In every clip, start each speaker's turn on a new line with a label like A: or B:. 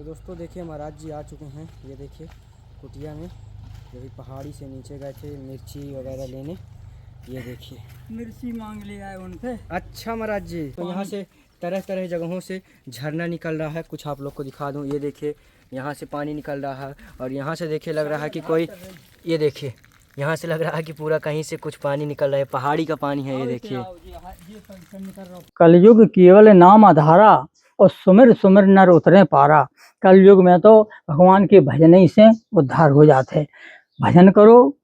A: तो दोस्तों देखिए महाराज जी आ चुके हैं। ये देखिए कुटिया में, ये भी पहाड़ी से नीचे गए थे मिर्ची वगैरह लेने। ये देखिए
B: मिर्ची मांग लिया है उनसे।
A: अच्छा महाराज जी, तो यहाँ से तरह तरह जगहों से झरना निकल रहा है। कुछ आप लोग को दिखा दूँ, ये देखिए यहाँ से पानी निकल रहा है और यहाँ से देखिए लग रहा है कि कोई, ये देखिए यहाँ से लग रहा है कि पूरा कहीं से कुछ पानी निकल रहा है, पहाड़ी का पानी है। ये देखिए
B: कलयुग केवल नाम आधारा और सुमिर सुमिर नर उतरे पारा। कलयुग में तो भगवान के भजन ही से उद्धार हो जाते हैं। भजन करो,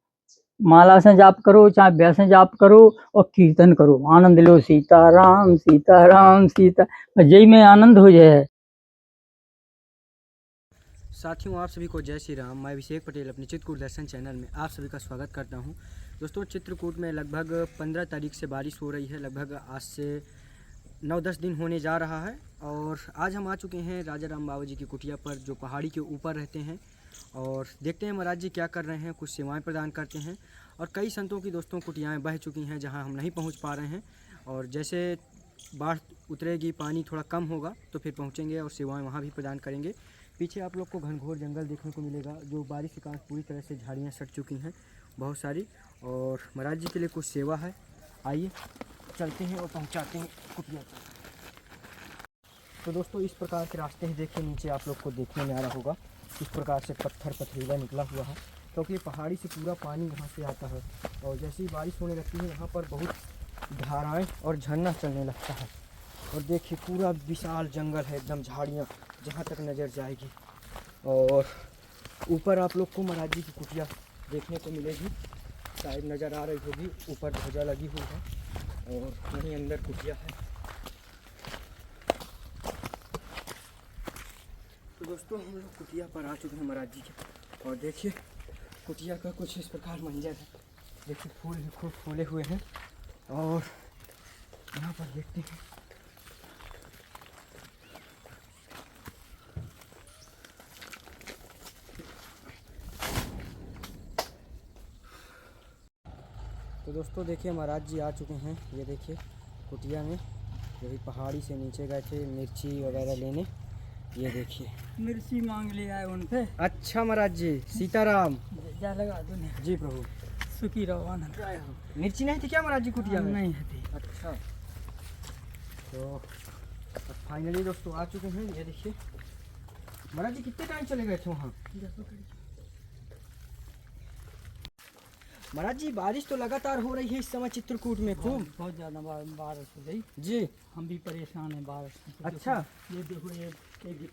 B: माला से जाप करो, चाहे व्यास से जाप करो और कीर्तन करो, आनंद लो। सीताराम सीताराम सीता, जय में आनंद हो जाए।
A: साथियों आप सभी को जय श्री राम। मैं अभिषेक पटेल अपने चित्रकूट दर्शन चैनल में आप सभी का स्वागत करता हूं। दोस्तों चित्रकूट में लगभग 15 तारीख से बारिश हो रही है। लगभग आज से 9-10 दिन होने जा रहा है और आज हम आ चुके हैं राजा राम बाबा जी की कुटिया पर, जो पहाड़ी के ऊपर रहते हैं। और देखते हैं महाराज जी क्या कर रहे हैं, कुछ सेवाएं प्रदान करते हैं। और कई संतों की दोस्तों कुटियाएँ बह चुकी हैं जहाँ हम नहीं पहुँच पा रहे हैं। और जैसे बाढ़ उतरेगी, पानी थोड़ा कम होगा तो फिर पहुँचेंगे और सेवाएँ वहाँ भी प्रदान करेंगे। पीछे आप लोग को घनघोर जंगल देखने को मिलेगा, जो बारिश के कारण पूरी तरह से झाड़ियाँ सट चुकी हैं बहुत सारी। और महाराज जी के लिए कुछ सेवा है, आइए चलते हैं और पहुंचाते हैं कुटिया तक। तो दोस्तों इस प्रकार के रास्ते ही देखिए, नीचे आप लोग को देखने में आ रहा होगा इस प्रकार से पत्थर पथरीला निकला हुआ है, क्योंकि ये पहाड़ी से पूरा पानी यहाँ से आता है। और जैसे ही बारिश होने लगती है यहाँ पर बहुत धाराएँ और झरना चलने लगता है। और देखिए पूरा विशाल जंगल है, एकदम झाड़ियाँ जहाँ तक नज़र जाएगी। और ऊपर आप लोग को महाराज जी की कुटिया देखने को मिलेगी, शायद नज़र आ रही होगी, ऊपर ध्वजा लगी हुई है और वहीं अंदर कुटिया है। तो दोस्तों हम लोग कुटिया पर आ चुके हैं महाराज जी के, और देखिए कुटिया का कुछ इस प्रकार मंजर है। देखिए फूल भी खूब फूले हुए हैं और यहाँ पर देखते हैं तो दोस्तों देखिए महाराज जी आ चुके हैं। ये देखिए कुटिया में, ये भी पहाड़ी से नीचे गए थे मिर्ची वगैरह लेने। ये देखिए
B: मिर्ची मांग लिया है उनसे।
A: अच्छा महाराज जी, सीताराम
B: जा लगा दो
A: जी प्रभु।
B: सुखी रहो, आनंद।
A: मिर्ची नहीं थी क्या महाराज जी कुटिया में?
B: नहीं थी।
A: अच्छा, तो फाइनली दोस्तों आ चुके हैं। ये देखिए महाराज जी कितने टाइम चले गए थे वहाँ? महाराज जी बारिश तो लगातार हो रही है इस समय चित्रकूट में खूब,
B: बहुत ज़्यादा बारिश हो गई
A: जी।
B: हम भी परेशान हैं बारिश से।
A: अच्छा,
B: ये देखो ये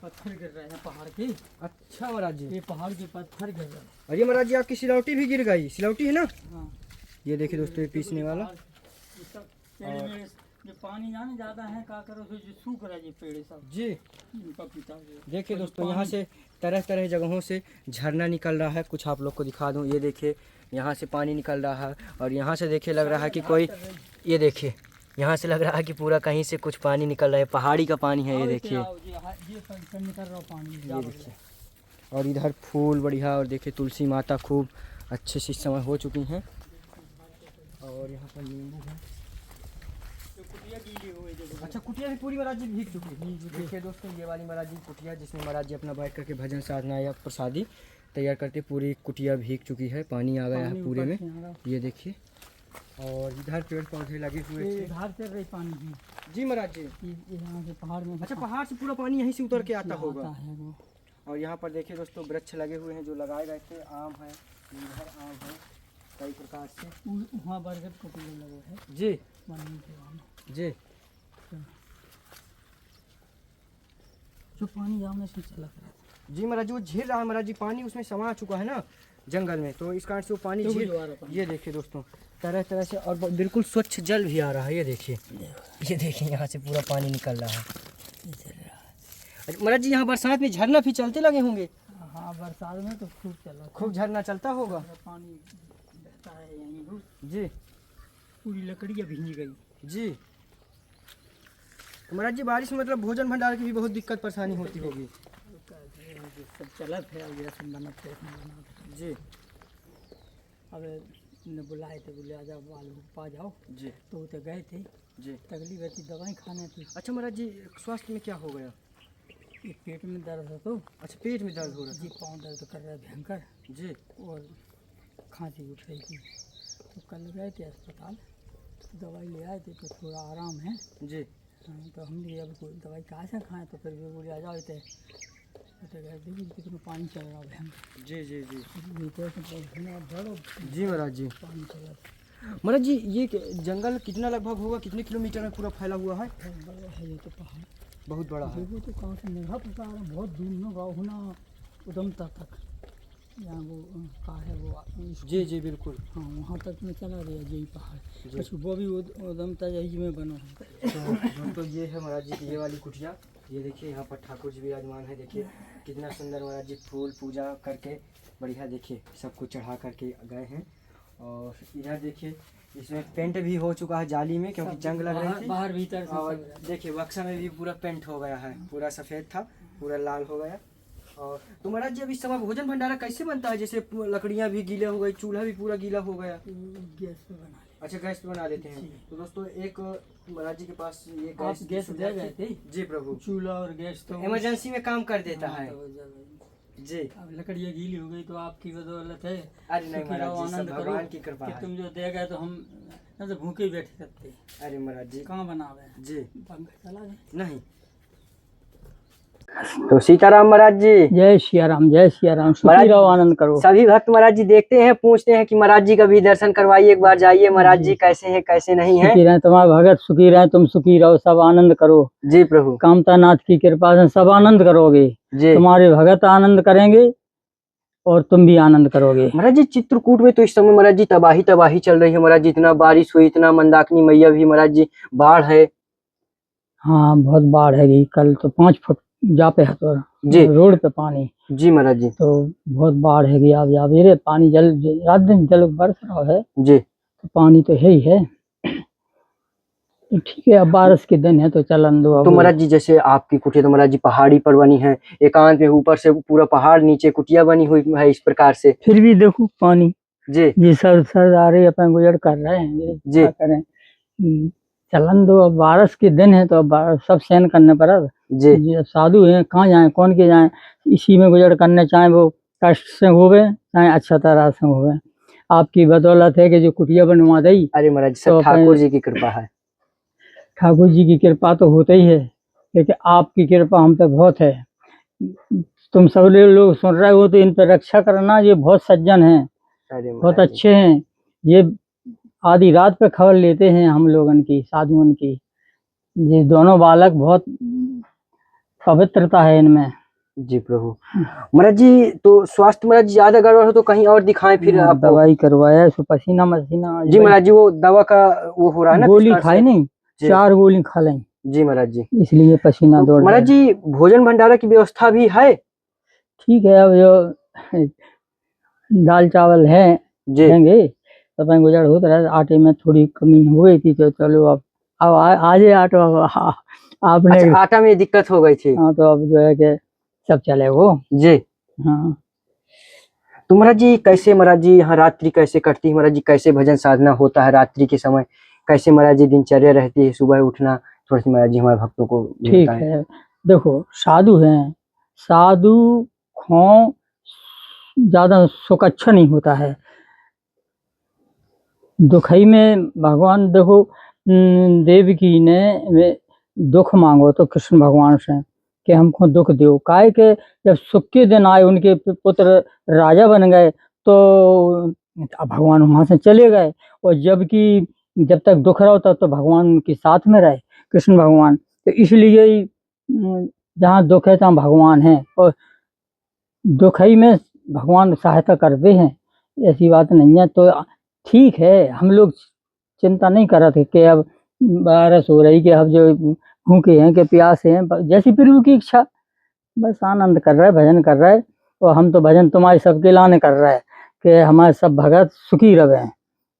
B: पत्थर गिर रहे हैं पहाड़ के।
A: अच्छा महाराज जी,
B: ये पहाड़ के पत्थर गिर रहे हैं।
A: और ये महाराज जी आपकी सिलौटी भी गिर गई? सिलौटी है ना?
B: हाँ,
A: ये देखिए दोस्तों ये पीसने वाला।
B: ये सब पेड़ मेरे जो पानी जाने ज़्यादा है, क्या करो तो जो सूख रहा है ये पेड़ सब
A: जी
B: इनका पिता।
A: देखिए दोस्तों यहाँ से तरह तरह जगहों से झरना निकल रहा है। कुछ आप लोग को दिखा दूँ, ये देखिए यहाँ से पानी निकल रहा है और यहाँ से देखिए लग रहा है कि कोई, ये देखिए यहाँ से लग रहा है कि पूरा कहीं से कुछ पानी निकल रहा है, पहाड़ी का पानी है। ये देखिए,
B: निकल रहा पानी,
A: ये देखिए। और इधर फूल बढ़िया, और देखिए तुलसी माता खूब अच्छे से इस समय हो चुकी हैं। और यहाँ पर नींबू है। अच्छा, कुटिया भी पूरी महाराज जी भीग चुकी है। देखिए दोस्तों ये वाली महाराज जी कुटिया, जिसमें महाराज जी अपना बैठ करके भजन साधना या प्रसादी तैयार करते, पूरी कुटिया भीग चुकी है, पानी आ गया है पूरे में। ये देखिए, और इधर पेड़ पौधे लगे हुए थे।
B: इधर चल रही पानी भी
A: जी महाराज जी,
B: यहाँ से पहाड़ में।
A: अच्छा, पहाड़ से पूरा पानी यहीं से उतर के आता होगा।
B: है वो।
A: और यहाँ पर देखिए दोस्तों वृक्ष लगे हुए हैं जो लगाए गए थे, आम है, इधर आम है, कई प्रकार से।
B: वहाँ बरगद को पेड़ लगे है
A: जी जी।
B: जो पानी जाने से चला
A: जी महाराज जी, वो झेल रहा है महाराज जी, पानी उसमें समा चुका है ना जंगल में, तो इस कारण से वो पानी झेल। ये देखिए दोस्तों तरह तरह से, और बिल्कुल स्वच्छ जल भी आ रहा है। ये देखिए, ये देखिए यहाँ से पूरा पानी निकल रहा है। महाराज जी यहाँ बरसात में झरना भी चलते लगे होंगे?
B: हाँ, बरसात में तो खूब चला,
A: खूब झरना चलता होगा।
B: पानी बहता है यहीं
A: जी,
B: पूरी लकड़ियाँ भींज गई
A: जी। तो महाराज जी बारिश में मतलब भोजन भंडार की भी बहुत दिक्कत परेशानी होती होगी?
B: सब चला
A: जी।
B: अब ने बुलाए थे, बोले आ जाओ आलू पा जाओ
A: जी,
B: तो गए थे
A: जी।
B: तकलीफ थी, दवाई खाने थी।
A: अच्छा महाराज जी स्वास्थ्य में क्या हो गया?
B: ये पेट में दर्द है तो
A: अच्छा, पेट में दर्द हो रहा
B: जी, पाँव दर्द कर रहा है भयंकर,
A: था जी।
B: और खांसी उठ रही थी। तो कल गए थे अस्पताल, दवाई ले आए थे तो थोड़ा आराम है।
A: जी
B: हाँ, तो हमने अब कोई दवाई कहाँ से खाएं, तो फिर भी बोले आ जाओ थे। तो गए, देखो कितना पानी चल रहा है भयंकर,
A: जी जी जी
B: बड़ो
A: जी महाराज जी।
B: पानी चल रहा है।
A: महाराज जी, ये जंगल कितना लगभग होगा, कितने किलोमीटर में पूरा फैला हुआ है?
B: बहुत बड़ा है ये तो पहाड़,
A: बहुत बड़ा है।
B: देखो तो कहाँ से निगाह पता रहा, बहुत दूर में गाँव होना उदमता तक, यहाँ वो कहा है वो
A: जी जी बिल्कुल।
B: हाँ, वहाँ तक में चला गया यही पहाड़।
A: जी।
B: अच्छा, वो भी उदमता यही में बना है।
A: तो दोस्तों, ये है महाराज जी की ये वाली कुटिया। ये देखिए, यहाँ पर ठाकुर जी विराजमान है। देखिए कितना सुंदर महाराज जी फूल पूजा करके बढ़िया, देखिए सब कुछ चढ़ा करके गए हैं। और इधर देखिए, इसमें पेंट भी हो चुका है जाली में, क्योंकि जंग लग रही थी।
B: बाहर भीतर से
A: और
B: सब
A: देखिए बक्सा में भी पूरा पेंट हो गया है, पूरा सफ़ेद था पूरा लाल हो गया। और तो महाराज जी, अब इस समय भोजन भंडारा कैसे बनता है? जैसे लकड़ियाँ भी गीले हो गई, चूल्हा भी पूरा गीला हो गया।
B: गैस पे बना ले।
A: अच्छा, गैस पे बना लेते हैं।
B: जी।
A: तो दोस्तों, एक महाराज जी के पास ये
B: आप
A: गैस
B: गैस दे गए थे?
A: जी प्रभु,
B: चूल्हा और गैस तो
A: इमरजेंसी में काम कर देता
B: हाँ,
A: है
B: तो जब
A: जी।
B: अब लकड़ियाँ गीली हो गई तो आपकी बदौलत है।
A: अरे नहीं
B: सुखी रहो,
A: महाराज जी, सब
B: आनंद करो
A: भगवान की कृपा
B: कि
A: है।
B: तुम जो दे गए तो हम न तो भूखे ही बैठे रहते,
A: अरे महाराज जी
B: कहाँ बनावे
A: जी,
B: पंखा चला गए।
A: नहीं। तो सीताराम महाराज जी।
B: जय सिया राम, जय सिया राम,
A: महाराज
B: सुखी रहो, आनंद करो।
A: सभी भक्त महाराज जी देखते हैं, पूछते हैं कि महाराज जी का भी दर्शन करवाइए, एक बार जाइए महाराज जी कैसे हैं कैसे नहीं है।
B: सुखी रहे तुम्हारे भगत, सुखी रहे तुम, सुखी रहो, सब आनंद करो।
A: जी प्रभु।
B: कामता नाथ की कृपा से सब आनंद करोगे,
A: जी
B: तुम्हारे भगत आनंद करेंगे और तुम भी आनंद करोगे।
A: महाराज जी, चित्रकूट में तो इस समय महाराज जी तबाही तबाही चल रही है महाराज जी। इतना बारिश हुई, इतना मंदाकिनी मैया भी महाराज जी, बाढ़ है।
B: हाँ, बहुत बाढ़ है, कल तो 5 फुट जा पे है तो
A: जी
B: रोड पे पानी,
A: जी महाराज जी।
B: तो बहुत बाढ़ है। आप जा रे, पानी जल रात दिन जल बरस रहा है,
A: जी
B: तो पानी तो है ही है। तो ठीक है, अब बारिश के दिन है तो चलन दो।
A: तो महाराज जी, जैसे आपकी कुटिया तो महाराज जी पहाड़ी पर बनी है, एकांत में, ऊपर से पूरा पहाड़, नीचे कुटिया बनी हुई है इस प्रकार से।
B: फिर भी देखो पानी
A: जी
B: जी, सर आ रहे अपन गुजर कर रहे हैं,
A: जी।
B: क्या करें। चलन दो, अब बारिश के दिन है तो अब सब सहन करने पर। अब
A: जी
B: जी, अब साधु हैं, कहाँ जाएं, कौन के जाएं, इसी में गुजर करने, चाहे वो कष्ट से होवे चाहे अच्छा तरह से होवे। आपकी बदौलत है कि जो कुटिया बनवा दी।
A: अरे महाराज जी,
B: तो
A: सब ठाकुर जी की कृपा है।
B: ठाकुर जी की कृपा तो होती ही है, लेकिन आपकी कृपा हम पे बहुत है। तुम सब लोग सुन रहे हो तो इन पर रक्षा करना, ये बहुत सज्जन हैं,
A: अरे
B: बहुत
A: महाराज जी।
B: अच्छे हैं। ये आधी रात पे खबर लेते हैं हम लोगन की, साधुओं की। ये दोनों बालक, बहुत पवित्रता है इनमें।
A: जी प्रभु। महाराज जी, तो स्वास्थ्य महाराज जी ज्यादा गड़बड़ हो तो कहीं और दिखाएं फिर आपको।
B: दवाई करवाया, सो पसीना मसीना।
A: जी महाराज जी, वो दवा का वो हो रहा है ना,
B: गोली
A: किस
B: खाई
A: तरह से?
B: नहीं,
A: जी
B: 4 गोली खा लें,
A: जी महाराज जी।
B: इसलिए पसीना
A: तो
B: दौड़ रहा
A: महाराज
B: है।
A: जी, भोजन भंडारा की व्यवस्था भी है?
B: ठीक है, अब जो दाल चावल है
A: जी
B: देंगे, तो अपन गुजर होता रहा। आटे में थोड़ी कमी हो गई थी, तो चलो अब आज आटा आपने।
A: अच्छा, आटा में दिक्कत हो गई थी।
B: हाँ, तो अब जो है कि सब चले वो।
A: जी।
B: हाँ,
A: तो महाराज जी, कैसे महाराज जी यहाँ रात्रि कैसे कटती है? महाराज जी, कैसे भजन साधना होता है रात्रि के समय? कैसे महाराज जी दिनचर्या रहती है, सुबह उठना? थोड़ा सा महाराज जी हमारे भक्तों को भी
B: ठीक
A: बताएं।
B: है। देखो, साधु हैं, साधु खों ज्यादा सुख अच्छा नहीं होता है। दुखई में भगवान, देखो देवकी ने दुख मांगो तो कृष्ण भगवान से कि हमको दुख दो, काहे के जब सुख के दिन आए, उनके पुत्र राजा बन गए, तो अब भगवान वहां से चले गए। और जबकि जब तक दुख रहा होता तो भगवान उनके साथ में रहे, कृष्ण भगवान। तो इसलिए ही जहाँ दुख है तहाँ भगवान है, और दुखई में भगवान सहायता करते हैं, ऐसी बात नहीं है। तो ठीक है, हम लोग चिंता नहीं कर रहे थे कि अब बारिश हो रही, कि अब जो भूखे हैं कि प्यासे हैं, जैसी प्रभु की इच्छा, बस आनंद कर रहा है, भजन कर रहा है। और हम तो भजन तुम्हारे सबके लाने कर रहा है कि हमारे सब भगत सुखी रहे,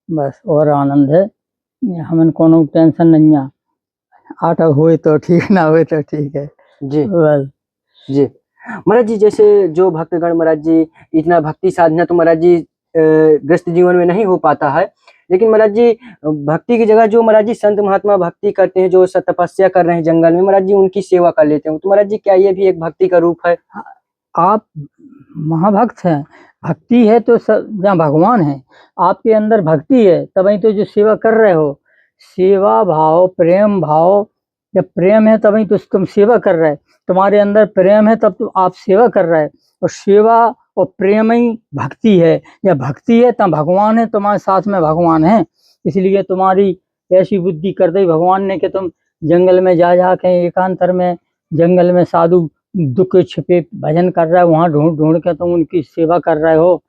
B: बस और आनंद है। हमें कोनो टेंशन नहीं है, आटा हुए तो ठीक, ना हुए तो ठीक है।
A: जी
B: बस
A: जी। महाराज जी, जैसे जो भक्तगण महाराज जी, इतना भक्ति साधना तो महाराज जी ग्रस्त जीवन में नहीं हो पाता है, लेकिन महाराज जी भक्ति की जगह जो महाराज जी संत महात्मा भक्ति करते हैं, जो तपस्या कर रहे हैं जंगल में, महाराज जी उनकी सेवा कर लेते हैं, तो महाराज जी क्या ये भी एक भक्ति का रूप है?
B: आप महाभक्त हैं, भक्ति है तो सब जहाँ भगवान है, आपके अंदर भक्ति है तभी तो जो सेवा कर रहे हो, सेवा भाव प्रेम भाव, जब प्रेम है तभी तो तुम सेवा कर रहे, तुम्हारे अंदर प्रेम है तब तो आप सेवा कर रहे, और सेवा और प्रेम ही भक्ति है। जब भक्ति है तब भगवान है, तुम्हारे साथ में भगवान है, इसलिए तुम्हारी ऐसी बुद्धि कर दी भगवान ने कि तुम जंगल में जा के एकांतर में जंगल में साधु दुख छिपे भजन कर रहा है, वहाँ ढूंढ ढूंढ के तुम उनकी सेवा कर रहे हो,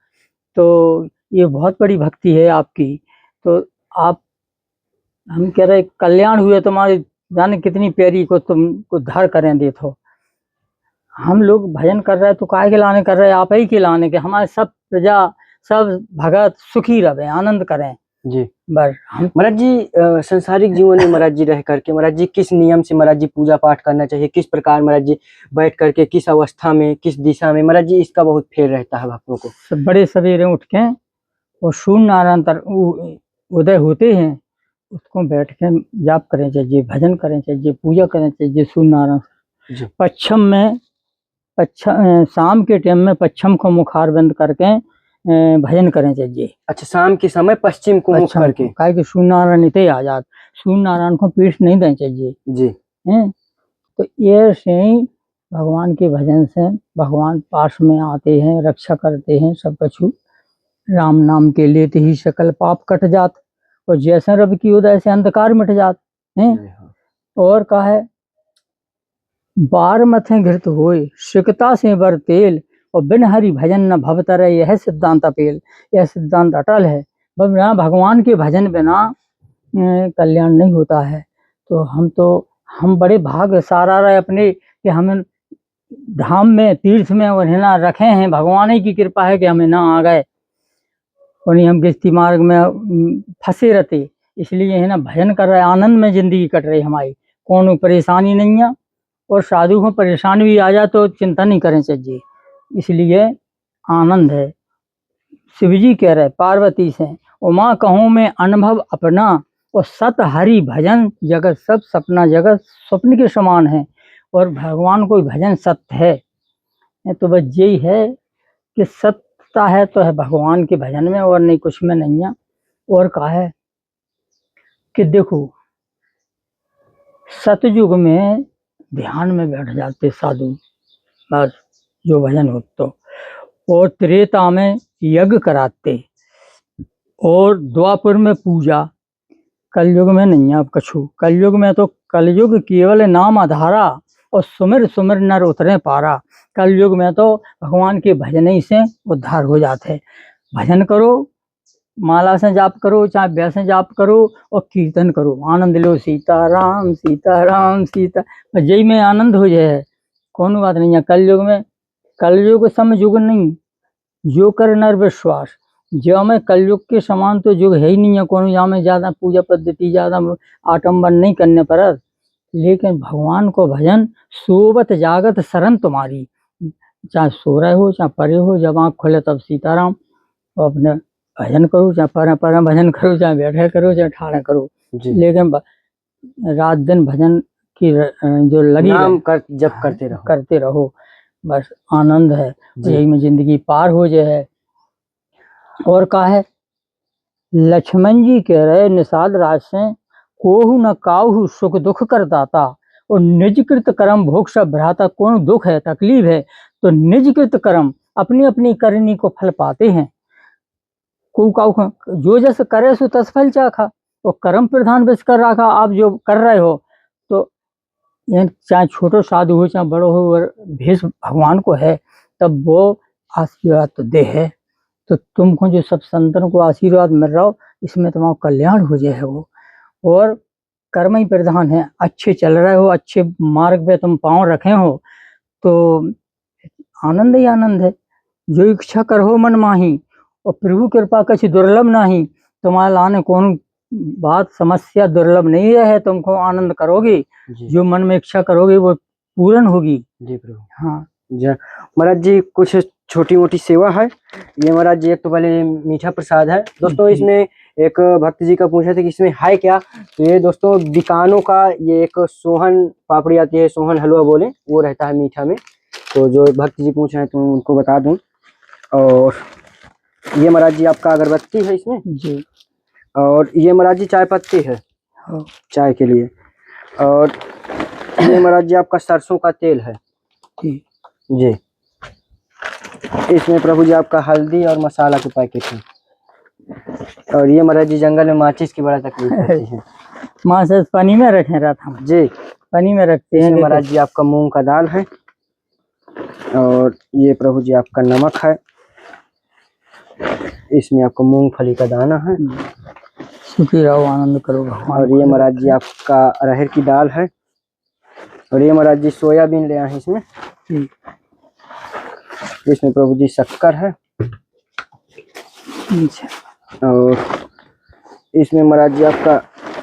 B: तो ये बहुत बड़ी भक्ति है आपकी। तो आप, हम कह रहे कल्याण हुए तुम्हारी, जाने कितनी प्यारी को तुमको धार करें देखो। हम लोग भजन कर रहे हैं तो काहे के लाने कर रहे हैं, आप ही के लाने के, हमारे सब प्रजा सब भगत सुखी रहे, आनंद करें
A: जी।
B: बस हम
A: महाराज जी संसारिक जीवन में महाराज जी रह करके महाराज जी किस नियम से महाराज जी पूजा पाठ करना चाहिए, किस प्रकार महाराज जी बैठ करके, किस अवस्था में, किस दिशा में, महाराज जी इसका बहुत फेर रहता है भक्तों को।
B: बड़े सवेरे उठ के और सूर्य नारायण उदय होते हैं उसको बैठ के जाप करें चाहिए, भजन करें चाहिए, पूजा करें चाहिए सूर्य नारायण। पश्चिम में शाम के टाइम में पश्चिम को मुखार बंद करके भजन करें चाहिए।
A: अच्छा, शाम के समय पश्चिम को मुख करके,
B: काहे कि सूर्य नारायण इतने आजाद, सूर्य नारायण को पीठ नहीं देना चाहिए
A: जी।
B: तो ये से ही भगवान के भजन से भगवान पास में आते हैं, रक्षा करते हैं सब कछु। राम नाम के लेते ही सकल पाप कट जात, और जैसे रब की उदय से अंधकार मिट जात है। और का है, बार मथे घृत होए सिकता से बर तेल, और बिन हरि भजन न भवतर, यह सिद्धांत अपेल। यह सिद्धांत अटल है, बिना भगवान के भजन बिना कल्याण नहीं होता है। तो हम बड़े भाग सारा रहे अपने कि हमें धाम में तीर्थ में और है ना रखे हैं, भगवान ही की कृपा है कि हमें ना आ गए, और हम किस्ती मार्ग में फंसे रहते, इसलिए है ना भजन कर रहे, आनंद में जिंदगी कट रही हमारी, कौन परेशानी नहीं है। और साधु को परेशानी भी आ जाए तो चिंता नहीं करें चाहिए, इसलिए आनंद है। शिव जी कह रहे पार्वती से, उमा कहूँ में अनुभव अपना, और सत हरि भजन जगत सब सपना, जगत स्वप्न के समान है, और भगवान को भजन सत्य है। तो बस यही है कि सत्यता है तो है भगवान के भजन में, और नहीं कुछ में नहीं है। और कहा है कि देखो सतयुग में ध्यान में बैठ जाते साधु, बस जो भजन हो तो, और त्रेता में यज्ञ कराते, और द्वापर में पूजा, कलयुग में नहीं है अब कछु। कलयुग में तो कलयुग केवल नाम आधारा, और सुमिर सुमिर नर उतरे पारा। कलयुग में तो भगवान के भजन ही से उद्धार हो जाते हैं। भजन करो, माला से जाप करो, चाहे व्यास से जाप करो, और कीर्तन करो, आनंद लो, सीताराम सीताराम सीता, जय में आनंद हो जाए, कौन बात नहीं है। कलयुग सम युग नहीं, जो कर नर विश्वास, जो में कलयुग के समान तो युग है ही नहीं है कौन, यहाँ में ज्यादा पूजा पद्धति ज्यादा आडम्बर नहीं करने पर, लेकिन भगवान को भजन सोवत जागत शरण तुम्हारी, चाहे सो रहे हो चाहे परे हो, जब आँख खोले तब सीताराम, तो अपने भजन करो, चाहे पर भजन करो, चाहे बैठे करो, चाहे ठाड़े करो, लेकिन रात दिन भजन की जो लगी
A: नाम जब करते
B: रहो, बस आनंद है, यही में जिंदगी पार हो जाए। और का है, लक्ष्मण जी कह रहे निषाद राज से, कोहु न काहु सुख दुख कर दाता, और निज कृत कर्म भोग सब भ्राता। कौन दुख है तकलीफ है तो निज कृत कर्म अपनी अपनी करनी को फल पाते हैं। को जो जैसे करे सो तस फल चाखा, और कर्म प्रधान विष कर रखा। आप जो कर रहे हो तो चाहे छोटो साधु हो चाहे बड़ो हो, भेष भगवान को है तब वो आशीर्वाद तो दे है। तो तुमको जो सब संतन को आशीर्वाद मिल रहा हो, इसमें तुम्हारा कल्याण हो जाए वो, और कर्म ही प्रधान है। अच्छे चल रहे हो, अच्छे मार्ग पे तुम पांव रखे हो तो आनंद ही आनंद है। जो इच्छा करो मन माही, और प्रभु कृपा कछ दुर्लभ नहीं। तुम्हारे लाने कौन बात समस्या दुर्लभ नहीं है, तुमको आनंद करोगे, जो मन में इच्छा करोगे वो पूर्ण होगी
A: जी प्रभु।
B: हाँ
A: महाराज जी कुछ छोटी मोटी सेवा है ये महाराज जी। एक तो पहले मीठा प्रसाद है दोस्तों, इसमें एक भक्त जी का पूछा था कि इसमें है क्या, तो ये दोस्तों बीकानों का ये एक सोहन पापड़ी आती है, सोहन हलवा बोले, वो रहता है मीठा में। तो जो भक्त जी पूछ रहे हैं तो उनको बता दूं। और ये महाराज जी आपका अगरबत्ती है इसमें
B: जी।
A: और ये महाराज जी चाय पत्ती है
B: हाँ।
A: चाय के लिए। और ये महाराज जी आपका सरसों का तेल है
B: जी।
A: जी। इसमें प्रभु जी आपका हल्दी और मसाला के पैकेट है। और ये महाराज जी जंगल में माचिस की बड़ा तकलीफ होती है।
B: माँ से पानी में रखे रहता हूँ
A: जी,
B: पानी में रखते हैं।
A: इसमें महाराज जी आपका मूंग का दाल है। और ये प्रभु जी आपका नमक है। इसमें आपका मूंगफली का दाना है।
B: सुखी रहो, आनंद करो भगवान।
A: और ये महाराज जी आपका अरहर की दाल है। और ये महाराज जी सोयाबीन ले आए हैं इसमें। इसमें प्रभु जी शक्कर है। और इसमें महाराज जी आपका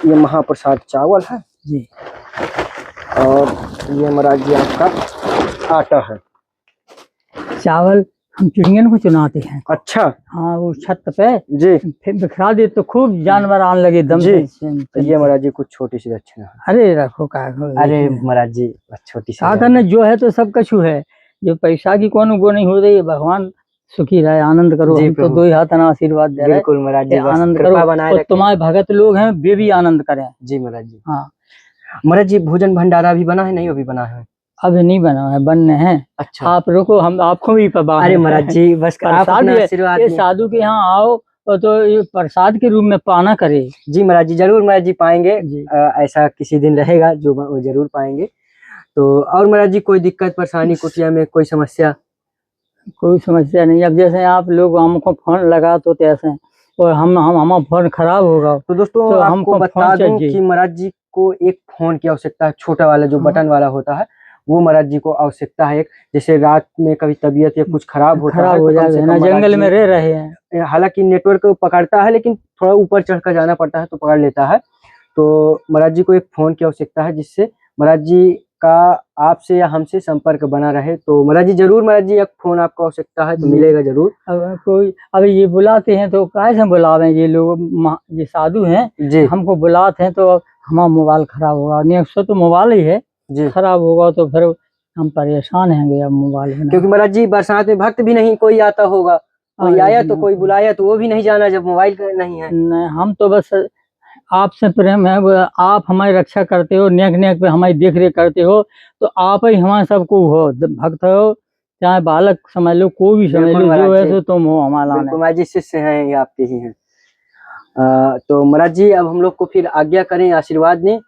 A: ये महाप्रसाद चावल है
B: जी।
A: और ये महाराज जी आपका आटा है।
B: चावल हम चिड़ियन को चुनाते हैं।
A: अच्छा।
B: हाँ, वो छत पे
A: जी।
B: फिर बिखरा दे तो खूब जानवर आने लगे दम
A: जी।
B: से।
A: तो ये महाराज जी कुछ छोटी सी दक्षिणा है।
B: अरे रखो का।
A: अरे महाराज जी छोटी सी
B: क्या करना, जो है तो सब कछु है। जो पैसा की कौन वो नहीं हो रही है। भगवान सुखी रहे, आनंद करो। हम तो दो ही हाथ ना आशीर्वाद दे रहे।
A: बिल्कुल महाराज जी,
B: आनंद करो। और तुम्हारे भगत लोग हैं वे भी आनंद करें।
A: जी महाराज जी।
B: हाँ
A: महाराज जी भोजन भंडारा भी बना है? नहीं अभी बना है?
B: अभी नहीं बना है, बनने हैं।
A: अच्छा।
B: आप रुको, हम आपको भी पता।
A: अरे महाराज जी बस आप अपना आशीर्वाद
B: ये साधु के यहाँ आओ तो ये प्रसाद के रूप में पाना करे।
A: जी महाराज जी जरूर महाराज जी पाएंगे। ऐसा किसी दिन रहेगा जो वो जरूर पाएंगे। तो और महाराज जी कोई दिक्कत परेशानी कुटिया में कोई समस्या?
B: कोई समस्या नहीं। अब जैसे आप लोग हमको फोन लगा तो कैसे, और हमारा फोन खराब होगा
A: तो दोस्तों
B: तो
A: आपको बता दूं कि महाराज जी को एक फोन की आवश्यकता है, छोटा वाला जो बटन वाला होता है वो महाराज जी को आवश्यकता है। एक जैसे रात में कभी तबीयत या कुछ खराब होता है
B: हो जाए ना, जंगल में रह रहे हैं।
A: हालांकि नेटवर्क पकड़ता है लेकिन थोड़ा ऊपर चढ़कर जाना पड़ता है तो पकड़ लेता है। तो महाराज जी को एक फोन की आवश्यकता है जिससे महाराज जी का आपसे या हमसे संपर्क बना रहे। तो महाराज जी जरूर महाराज जी एक फोन आपको आवश्यकता है तो मिलेगा जरूर।
B: अब कोई अब ये बुलाते हैं तो कैसे बुलावे, ये लोग ये साधु हैं जी, हमको बुलाते हैं तो हमारा मोबाइल खराब होगा। नहीं अक्सर तो मोबाइल ही है जी, खराब होगा तो फिर हम परेशान होंगे अब मोबाइल में। क्योंकि
A: महाराज जी बरसात में भक्त भी नहीं कोई आता होगा, कोई आया तो कोई बुलाया तो वो भी नहीं जाना जब मोबाइल नहीं है।
B: नहीं, हम तो बस आपसे प्रेम है, आप हमारी रक्षा करते हो, नेक नेक पे हमारी देख रेख करते हो तो आप ही हमारे सबको हो। भक्त हो चाहे बालक समझ लो, कोई भी समझ लो, जो है सो तुम हो हमारा।
A: महाराज जी शिष्य हैं ये आपके ही हैं। तो महाराज जी अब हम लोग को फिर आज्ञा करें, आशीर्वाद दें।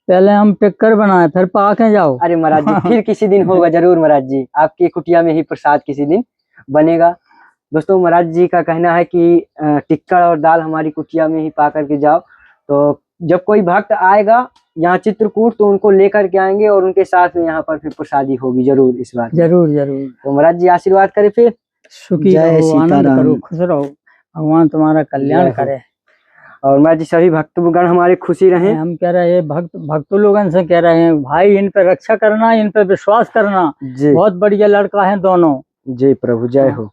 B: पहले हम टिक्कर बनाए फिर पाके जाओ।
A: अरे महाराज जी फिर किसी दिन होगा जरूर महाराज जी, आपकी कुटिया में ही प्रसाद किसी दिन बनेगा। दोस्तों महाराज जी का कहना है कि टिक्कर और दाल हमारी कुटिया में ही पा करके जाओ। तो जब कोई भक्त आएगा यहाँ चित्रकूट तो उनको लेकर के आएंगे और उनके साथ में यहाँ पर फिर प्रसादी होगी जरूर इस बार।
B: जरूर जरूर।
A: तो महाराज जी आशीर्वाद करें फिर।
B: सुखी रहो, आनंद करो, खुश रहो, भगवान तुम्हारा कल्याण करे।
A: और महाराज जी सभी भक्तगण हमारे खुशी रहे।
B: हम कह रहे हैं भक्तों लोगों से कह रहे हैं भाई इन पे रक्षा करना, इन पे विश्वास करना। बहुत बढ़िया लड़का है दोनों।
A: जय प्रभु, जय हो।